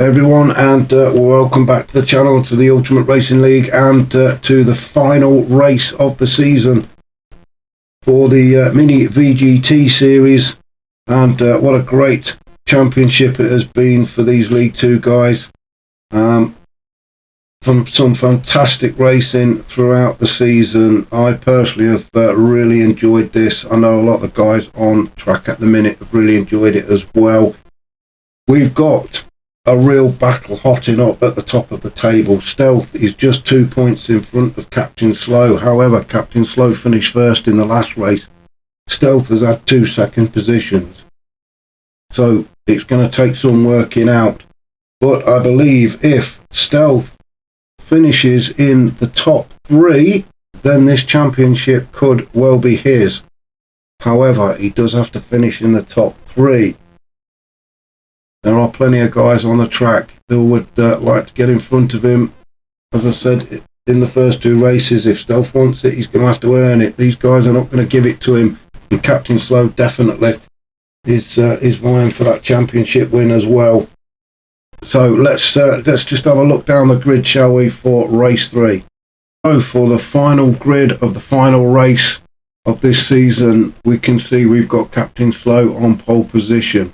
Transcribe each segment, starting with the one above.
Everyone, and welcome back to the channel, to the Ultimate Racing League, and to the final race of the season for the mini VGT series. And what a great championship it has been for these League 2 guys. Some fantastic racing throughout the season. I personally have really enjoyed this. I know a lot of the guys on track at the minute have really enjoyed it as well. We've got a real battle hotting up at the top of the table. Stealth is just 2 points in front of Captain Slow. However, Captain Slow finished first in the last race. Stealth has had 2 second positions, so it's going to take some working out. But I believe if Stealth finishes in the top 3, then this championship could well be his. However, he does have to finish in the top 3. There are plenty of guys on the track who would like to get in front of him. As I said in the first 2 races, if Stealth wants it, he's going to have to earn it. These guys are not going to give it to him, and Captain Slow definitely is vying for that championship win as well. So let's just have a look down the grid, shall we, for race 3. So for the final grid of the final race of this season, we can see we've got Captain Slow on pole position,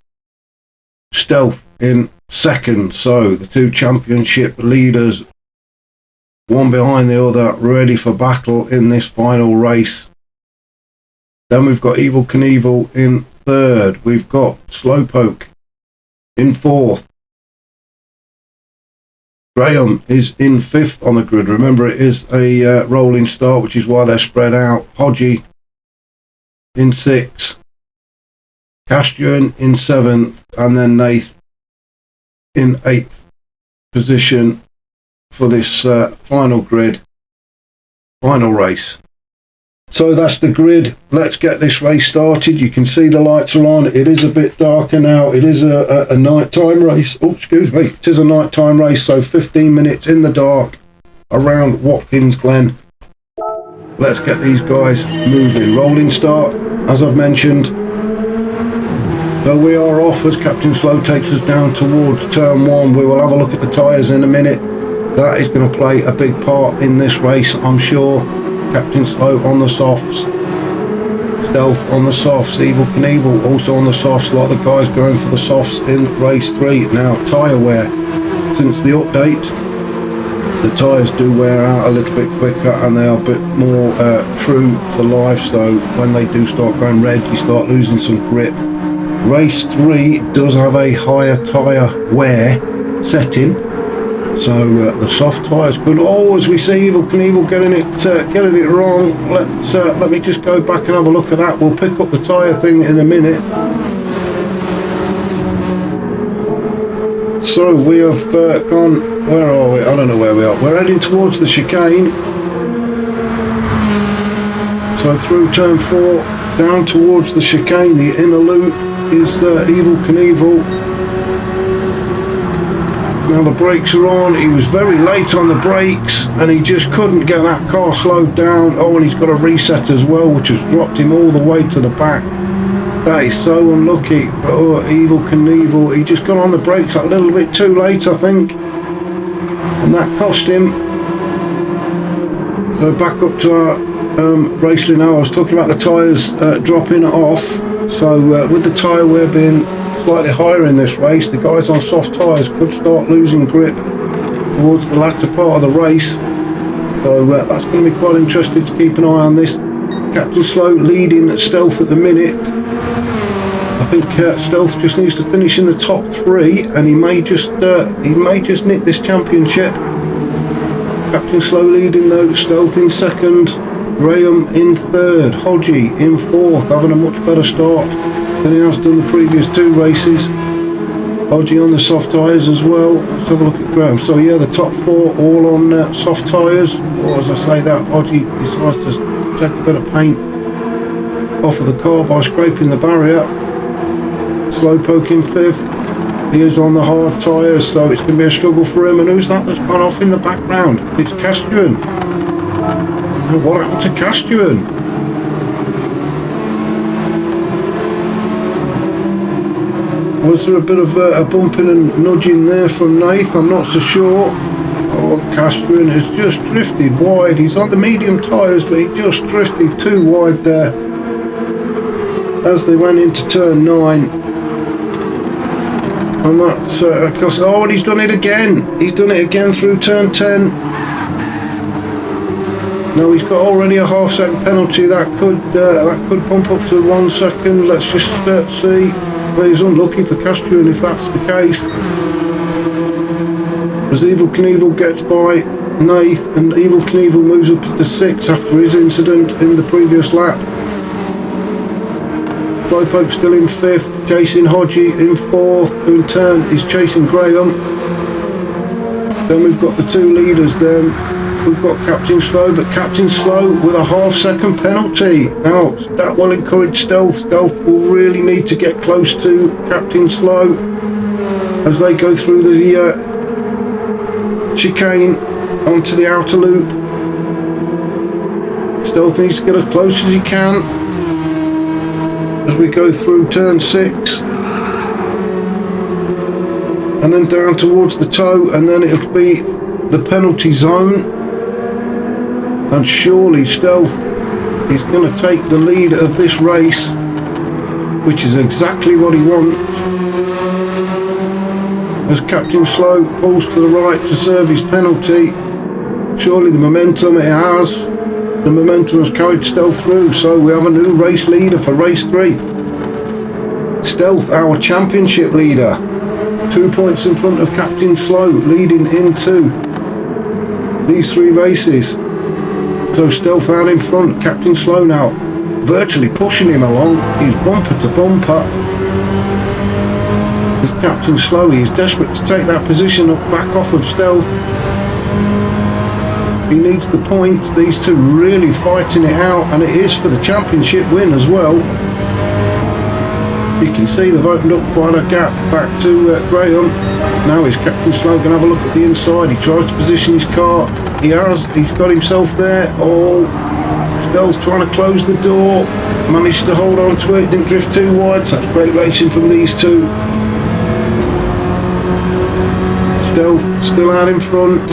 Stealth in second. So the 2 championship leaders, one behind the other, ready for battle in this final race. Then we've got Evel Knievel in third. We've got Slowpoke in fourth. Graham is in 5th on the grid. Remember, it is a rolling start, which is why they're spread out. Hodgie in 6th. Castrian in 7th, and then Nath in 8th position for this final grid, final race. So that's the grid. Let's get this race started. You can see the lights are on. It is a bit darker now. It is a nighttime race. Oh, excuse me. It is a nighttime race, so 15 minutes in the dark around Watkins Glen. Let's get these guys moving. Rolling start, as I've mentioned. So we are off as Captain Slow takes us down towards turn 1. We will have a look at the tyres in a minute. That is going to play a big part in this race, I'm sure. Captain Slow on the softs, Stealth on the softs, Evel Knievel also on the softs. A lot of the guys going for the softs in race 3. Now, tyre wear. Since the update, the tyres do wear out a little bit quicker, and they are a bit more true to life. So when they do start going red, you start losing some grip. Race 3 does have a higher tyre wear setting, so the soft tyres could always, we see Evel Knievel getting it wrong. Let me just go back and have a look at that. We'll pick up the tyre thing in a minute. So we have gone, where are we? I don't know where we are. We're heading towards the chicane. So through turn 4, down towards the chicane, the inner loop is Evel Knievel. Now the brakes are on. He was very late on the brakes, and he just couldn't get that car slowed down. Oh, and he's got a reset as well, which has dropped him all the way to the back. That is so unlucky. Oh, Evel Knievel, he just got on the brakes a little bit too late, I think, and that cost him. So back up to our race now. I was talking about the tyres dropping off. So with the tyre wear being slightly higher in this race, the guys on soft tyres could start losing grip towards the latter part of the race. So that's going to be quite interesting to keep an eye on this. Captain Slow leading Stealth at the minute. I think Stealth just needs to finish in the top 3, and he may just nick this championship. Captain Slow leading though, Stealth in 2nd. Graham in 3rd, Hodgie in 4th, having a much better start than he has done the previous 2 races. Hodgie on the soft tyres as well. Let's have a look at Graham. So yeah, the top 4 all on soft tyres. Or as I say that, Hodgie decides to take a bit of paint off of the car by scraping the barrier. Slowpoke in 5th. He is on the hard tyres, so it's going to be a struggle for him. And who's that that's gone off in the background? It's Castrian. What happened to Castrian? Was there a bit of a bumping and nudging there from Nath? I'm not so sure. Oh, Castrian has just drifted wide. He's on the medium tyres, but he just drifted too wide there as they went into turn 9. And that's because, oh, and he's done it again. He's done it again through turn 10. Now he's got already a half-second penalty. That could bump up to 1 second. Let's just see. Well, he's unlucky for Castrian if that's the case. As Evil Knievel gets by Nath, and Evil Knievel moves up to 6 after his incident in the previous lap. Slowpoke still in 5th, chasing Hodgie in 4th, who in turn is chasing Graham. Then we've got the 2 leaders then. We've got Captain Slow, but Captain Slow with a half-second penalty. Now, that will encourage Stealth. Stealth will really need to get close to Captain Slow as they go through the chicane onto the outer loop. Stealth needs to get as close as he can as we go through turn 6. And then down towards the toe, and then it'll be the penalty zone. And surely Stealth is going to take the lead of this race, which is exactly what he wants. As Captain Slow pulls to the right to serve his penalty, surely the momentum has carried Stealth through, so we have a new race leader for race 3. Stealth, our championship leader, 2 points in front of Captain Slow, leading into these 3 races. So Stealth out in front, Captain Slow now virtually pushing him along. He's bumper to bumper. With Captain Slow, he is desperate to take that position back off of Stealth. He needs the points. These 2 really fighting it out, and it is for the championship win as well. You can see they've opened up quite a gap back to Graham. Now is Captain Slow going to have a look at the inside? He tries to position his car. He's got himself there. Oh, Stealth's trying to close the door. Managed to hold on to it, didn't drift too wide. So that's great racing from these 2. Stealth still out in front.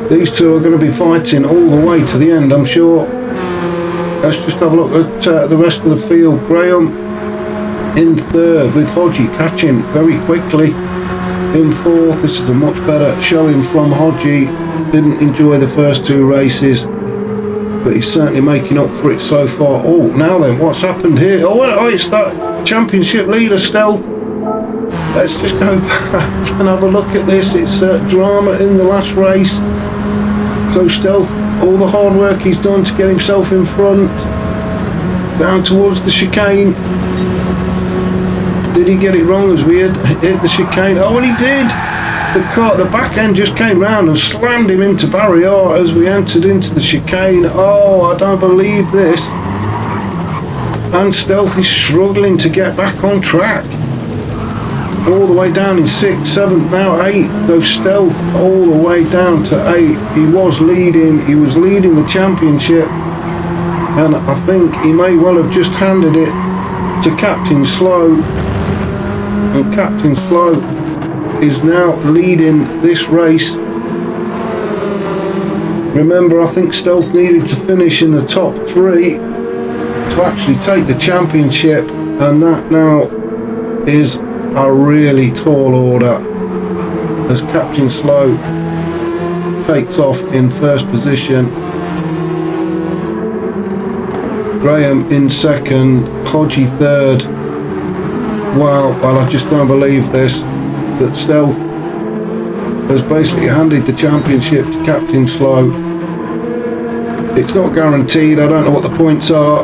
These 2 are going to be fighting all the way to the end, I'm sure. Let's just have a look at the rest of the field. Graham in 3rd with Hodgie catching very quickly in 4th. This is a much better showing from Hodgie. Didn't enjoy the first 2 races, but he's certainly making up for it so far. Oh, now then, what's happened here? Oh, it's that championship leader, Stealth. Let's just go back and have a look at this. It's drama in the last race. So Stealth, all the hard work he's done to get himself in front, down towards the chicane. Did he get it wrong as we hit the chicane? Oh, and he did! The back end just came round and slammed him into barrier as we entered into the chicane. Oh, I don't believe this. And Stealth is struggling to get back on track. All the way down in 6th, 7th, now 8th. Though Stealth all the way down to 8th. He was leading the championship, and I think he may well have just handed it to Captain Slow, and Captain Slow is now leading this race. Remember, I think Stealth needed to finish in the top 3 to actually take the championship, and that now is a really tall order as Captain Slow takes off in 1st position. Graham in 2nd, Hodgie 3rd. Wow, well, I just don't believe this, that Stealth has basically handed the championship to Captain Slow. It's not guaranteed. I don't know what the points are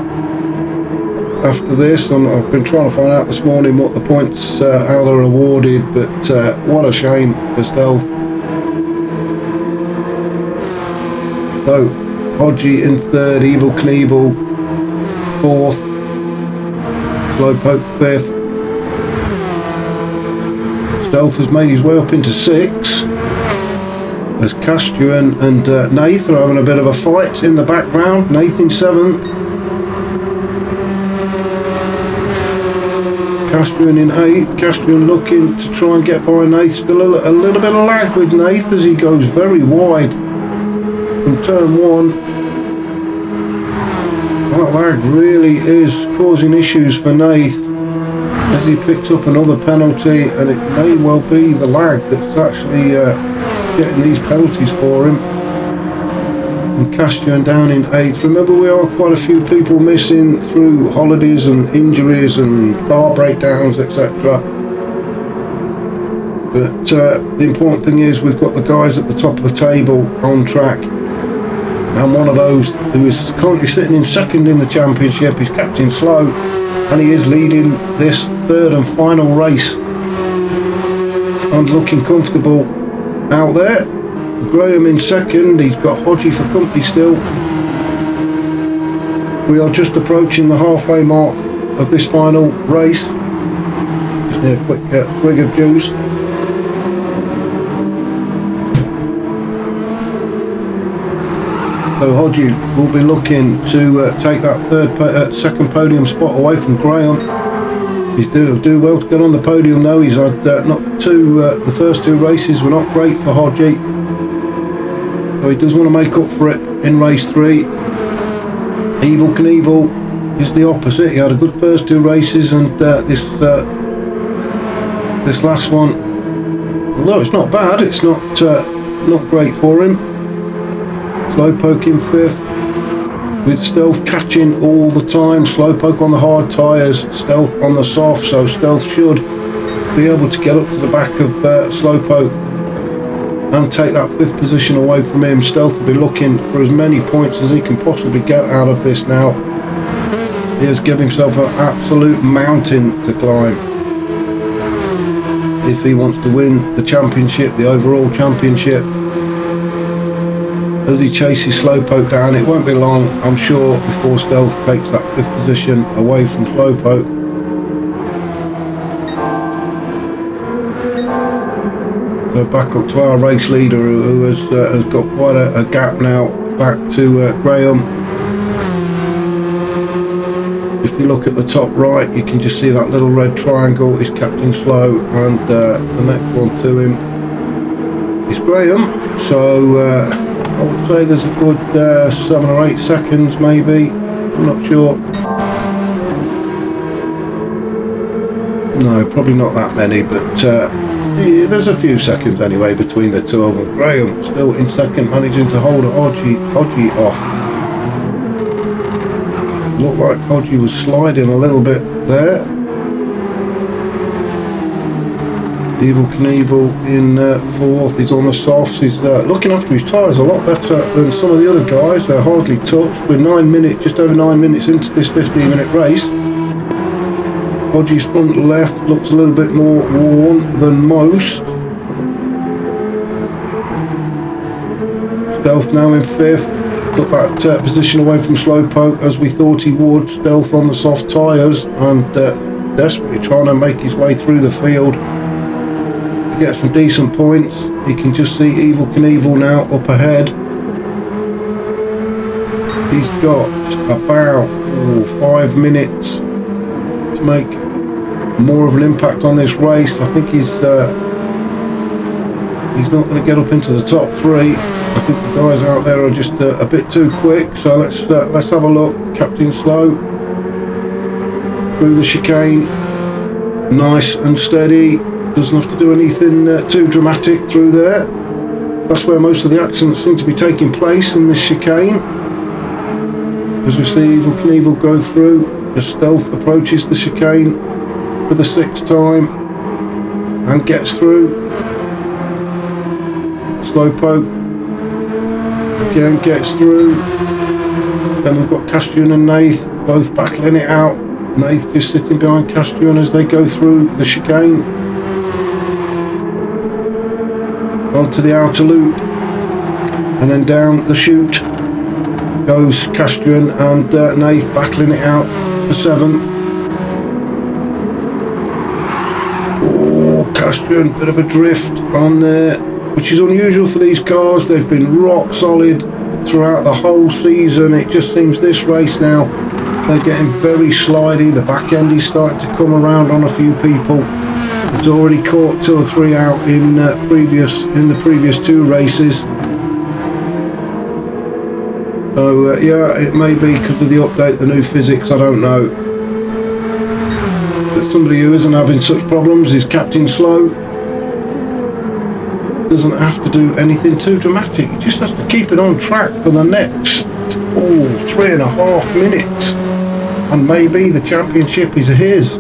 after this, and I've been trying to find out this morning what the points, how they're awarded, but what a shame for Stealth. So Hodgie in 3rd, Evil Knievel 4th, Slowpoke 5th. Stealth has made his way up into 6th as Castrian and Nath are having a bit of a fight in the background. Nath in 7th. Castrian in 8th. Castrian looking to try and get by Nath. Still a little bit of lag with Nath as he goes very wide from turn 1. That lag really is causing issues for Nath as he picks up another penalty, and it may well be the lag that's actually getting these penalties for him. And Castrian down in 8th. Remember, we are quite a few people missing through holidays and injuries and car breakdowns, etc. But the important thing is we've got the guys at the top of the table on track, and one of those who is currently sitting in 2nd in the championship is Captain Slow, and he is leading this 3rd and final race and looking comfortable out there. Graham in 2nd, he's got Hodgie for company still. We are just approaching the halfway mark of this final race. Just need a quick swig of juice. So Hodgie will be looking to take that 2nd podium spot away from Graham. He's do well to get on the podium though. He's had the first 2 races were not great for Hodgie. So he does want to make up for it in race 3. Evil Knievel is the opposite. He had a good first 2 races, and this last one, although it's not bad, it's not great for him. Slowpoke in 5th, with Stealth catching all the time. Slowpoke on the hard tyres, Stealth on the soft, so Stealth should be able to get up to the back of Slowpoke and take that 5th position away from him. Stealth will be looking for as many points as he can possibly get out of this now. He has given himself an absolute mountain to climb if he wants to win the championship, the overall championship. As he chases Slowpoke down, it won't be long, I'm sure, before Stealth takes that 5th position away from Slowpoke. So back up to our race leader, who has got quite a gap now back to Graham. If you look at the top right, you can just see that little red triangle is Captain Slow, and the next one to him is Graham. So I would say there's a good 7 or 8 seconds maybe, I'm not sure. No, probably not that many, but yeah, there's a few seconds anyway between the 2 of them. Graham still in 2nd, managing to hold Hodgie off. Looked like Hodgie was sliding a little bit there. Evil Knievel in 4th, he's on the softs. He's looking after his tyres a lot better than some of the other guys. They're hardly touched. We're just over 9 minutes into this 15-minute race. Hodgie's front left looks a little bit more worn than most. Stealth now in 5th, got that position away from Slowpoke as we thought he would. Stealth on the soft tyres and desperately trying to make his way through the field to get some decent points. You can just see Evil Knievel now up ahead. He's got about 5 minutes to make more of an impact on this race. I think he's not going to get up into the top 3. I think the guys out there are just a bit too quick. So let's have a look. Captain Slow through the chicane, nice and steady. Doesn't have to do anything too dramatic through there. That's where most of the accidents seem to be taking place, in this chicane. As we see Evil Knievel go through, as Stealth approaches the chicane for the 6th time and gets through. Slowpoke again gets through. Then we've got Castrian and Nath both battling it out. Nath just sitting behind Castrian as they go through the chicane onto the outer loop, and then down the chute goes Castrian and Nath battling it out for 7th. Castrian, bit of a drift on there, which is unusual for these cars. They've been rock solid throughout the whole season. It just seems this race now They're getting very slidey. The back end is starting to come around on a few people. It's already caught 2 or 3 out in the previous 2 races. So yeah, it may be because of the update, the new physics, I don't know. But somebody who isn't having such problems is Captain Slow. Doesn't have to do anything too dramatic. He just has to keep it on track for the next 3.5 minutes, and maybe the championship is his.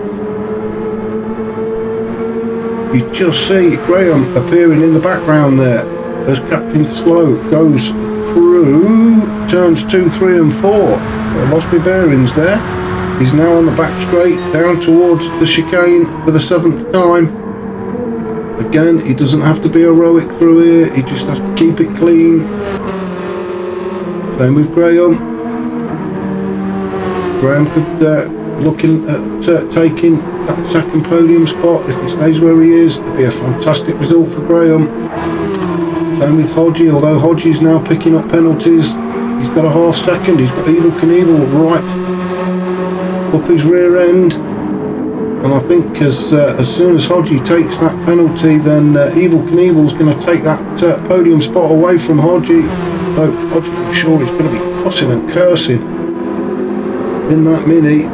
You just see Graham appearing in the background there as Captain Slow goes through turns 2, 3 and 4. I lost my bearings there. He's now on the back straight down towards the chicane for the 7th time. Again, he doesn't have to be heroic through here, he just has to keep it clean. Same with Graham. Graham could looking at taking that 2nd podium spot. If he stays where he is, it'd be a fantastic result for Graham. Same with Hodgie, although Hodgie's now picking up penalties. He's got a half second, he's got Evil Knievel right up his rear end. And I think as soon as Hodgie takes that penalty, then Evil Knievel's going to take that podium spot away from Hodgie. So Hodgie, I'm sure he's going to be cussing and cursing in that Mini.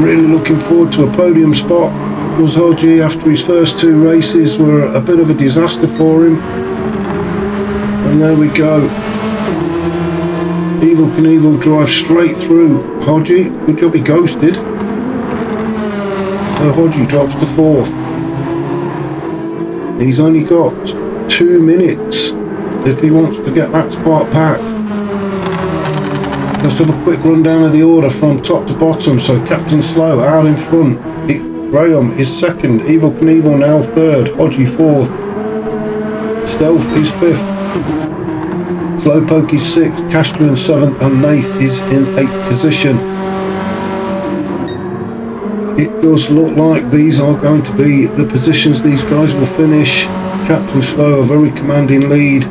Really looking forward to a podium spot. Was Hodgie, after his first 2 races, were a bit of a disaster for him. And there we go. Evil Knievel drives straight through Hodgie. Good job he ghosted. So Hodgie drops to 4th. He's only got 2 minutes if he wants to get that spot back. Let's have a quick rundown of the order from top to bottom. So Captain Slow out in front. Graham is 2nd. Evil Knievel now 3rd. Hodgie 4th. Stealth is 5th. Slowpoke is 6th. Castro in 7th. And Nath is in 8th position. It does look like these are going to be the positions these guys will finish. Captain Slow, a very commanding lead.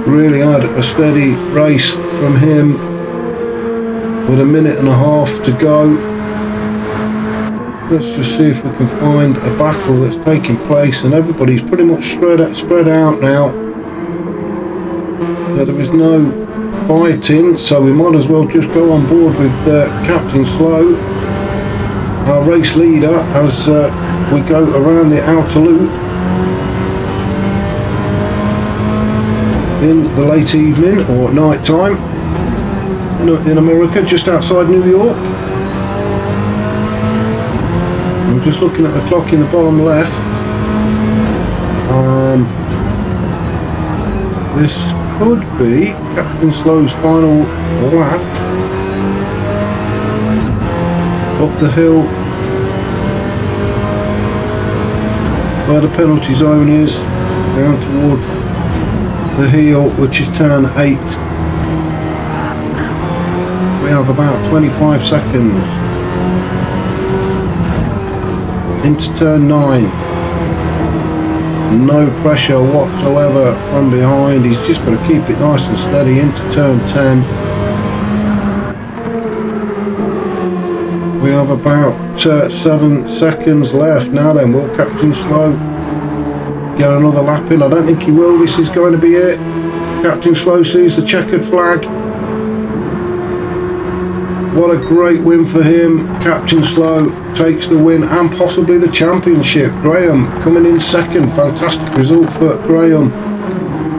Really had a steady race from him with 1.5 minutes to go. Let's just see if we can find a battle that's taking place, and everybody's pretty much spread out now. So there is no fighting, so we might as well just go on board with Captain Slow, our race leader, as we go around the outer loop in the late evening or night time in America, just outside New York. I'm just looking at the clock in the bottom left. This could be Captain Slow's final lap up the hill where the penalty zone is, down toward the heel, which is turn 8. We have about 25 seconds into turn 9. No pressure whatsoever from behind. He's just got to keep it nice and steady into turn 10. We have about 7 seconds left. Now then, will Captain Slow get another lap in? I don't think he will. This is going to be it. Captain Slow sees the checkered flag. What a great win for him. Captain Slow takes the win and possibly the championship. Graham coming in 2nd. Fantastic result for Graham.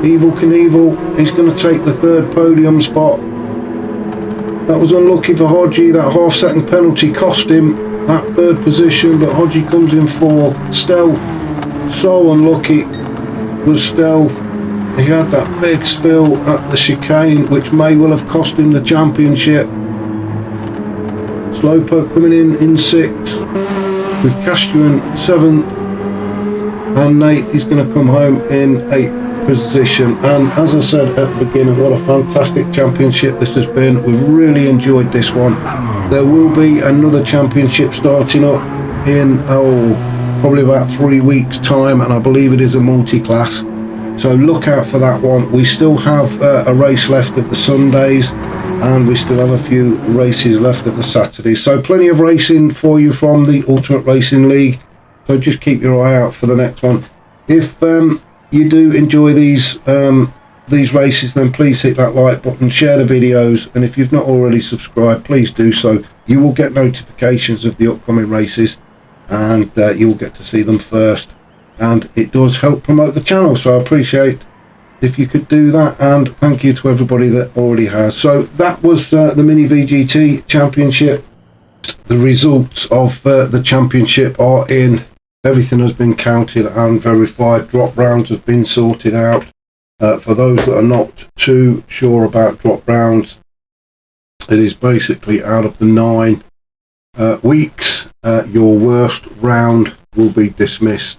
Evil Knievel is going to take the 3rd podium spot. That was unlucky for Hodgie. That half-second penalty cost him that 3rd position, but Hodgie comes in 4th. Stealth, so unlucky was Stealth. He had that big spill at the chicane, which may well have cost him the championship. Slowpoke coming in 6th, with Castro in 7th, and Nath is going to come home in 8th position. And as I said at the beginning, what a fantastic championship this has been. We've really enjoyed this one. There will be another championship starting up in probably about 3 weeks time, and I believe it is a multi-class. So look out for that one. We still have a race left of the Sundays, and we still have a few races left of the Saturdays. So plenty of racing for you from the Ultimate Racing League. So just keep your eye out for the next one. If you do enjoy these races, then please hit that like button, share the videos, and if you've not already subscribed, please do so. You will get notifications of the upcoming races, and you will get to see them first. And it does help promote the channel, so I appreciate if you could do that, and thank you to everybody that already has. So that was the Mini VGT Championship. The results of the championship are in. Everything has been counted and verified. Drop rounds have been sorted out. For those that are not too sure about drop rounds, it is basically out of the 9 weeks, your worst round will be dismissed.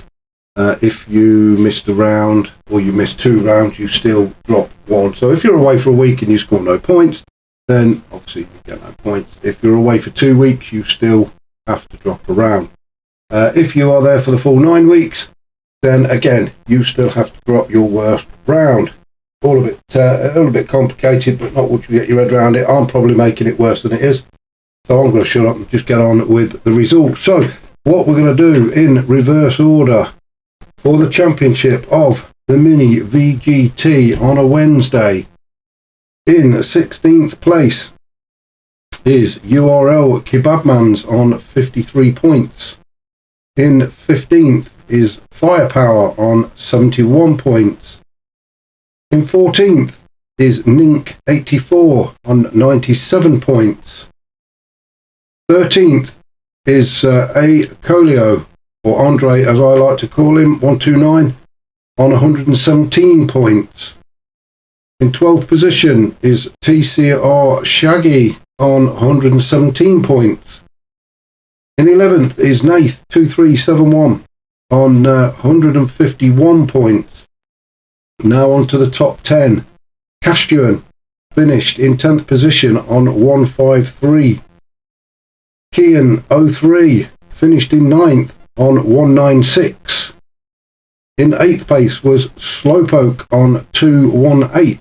If you missed a round, or you missed 2 rounds, you still drop 1. So if you're away for a week and you score no points, then obviously you get no points. If you're away for 2 weeks, you still have to drop a round. If you are there for the full 9 weeks, then again you still have to drop your worst round. All of it a little bit complicated, but not once you get your head around it. I'm probably making it worse than it is, so I'm going to shut up and just get on with the results. So what we're going to do in reverse order for the championship of the Mini VGT on a Wednesday. In 16th place is URL Kebabmans on 53 points. In 15th is Firepower on 71 points. In 14th is Nink 84 on 97 points. 13th is A Colio, or Andre as I like to call him, 129 on 117 points. In 12th position is TCR Shaggy on 117 points. In 11th is Nath 2371 on 151 points. Now on to the top 10. Castuan finished in 10th position on 153. Kian 03 finished in 9th on 196. In 8th place was Slowpoke on 218.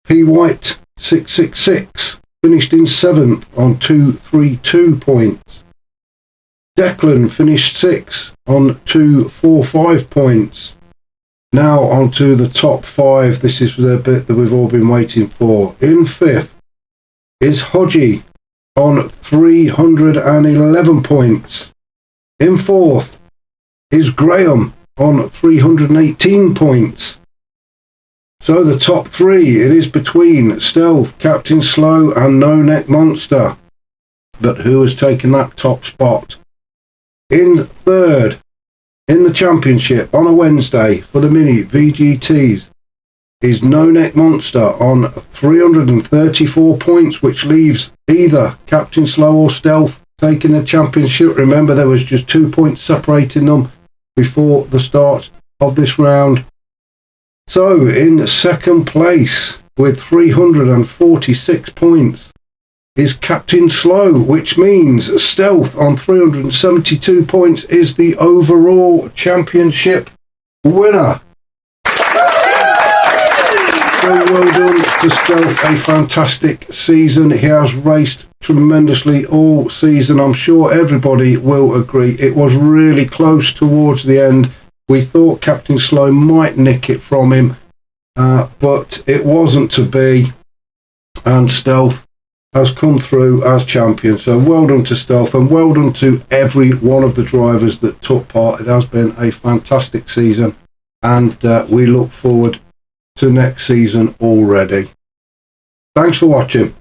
P White 666 finished in 7th on 232 points. Declan finished 6th on 245 points. Now on to the top 5. This is the bit that we've all been waiting for. In 5th is Hodgie on 311 points. In 4th is Graham on 318 points. So the top 3, it is between Stealth, Captain Slow and No Neck Monster. But who has taken that top spot? In 3rd in the championship on a Wednesday for the Mini VGTs is No Neck Monster on 334 points, which leaves either Captain Slow or Stealth taking the championship. Remember, there was just 2 points separating them before the start of this round. So in 2nd place with 346 points is Captain Slow, which means Stealth on 372 points is the overall championship winner. So well done to Stealth, a fantastic season. He has raced tremendously all season. I'm sure everybody will agree. It was really close towards the end. We thought Captain Slow might nick it from him, but it wasn't to be, and Stealth has come through as champion. So well done to Stealth, and well done to every one of the drivers that took part. It has been a fantastic season, and we look forward to next season already. Thanks for watching.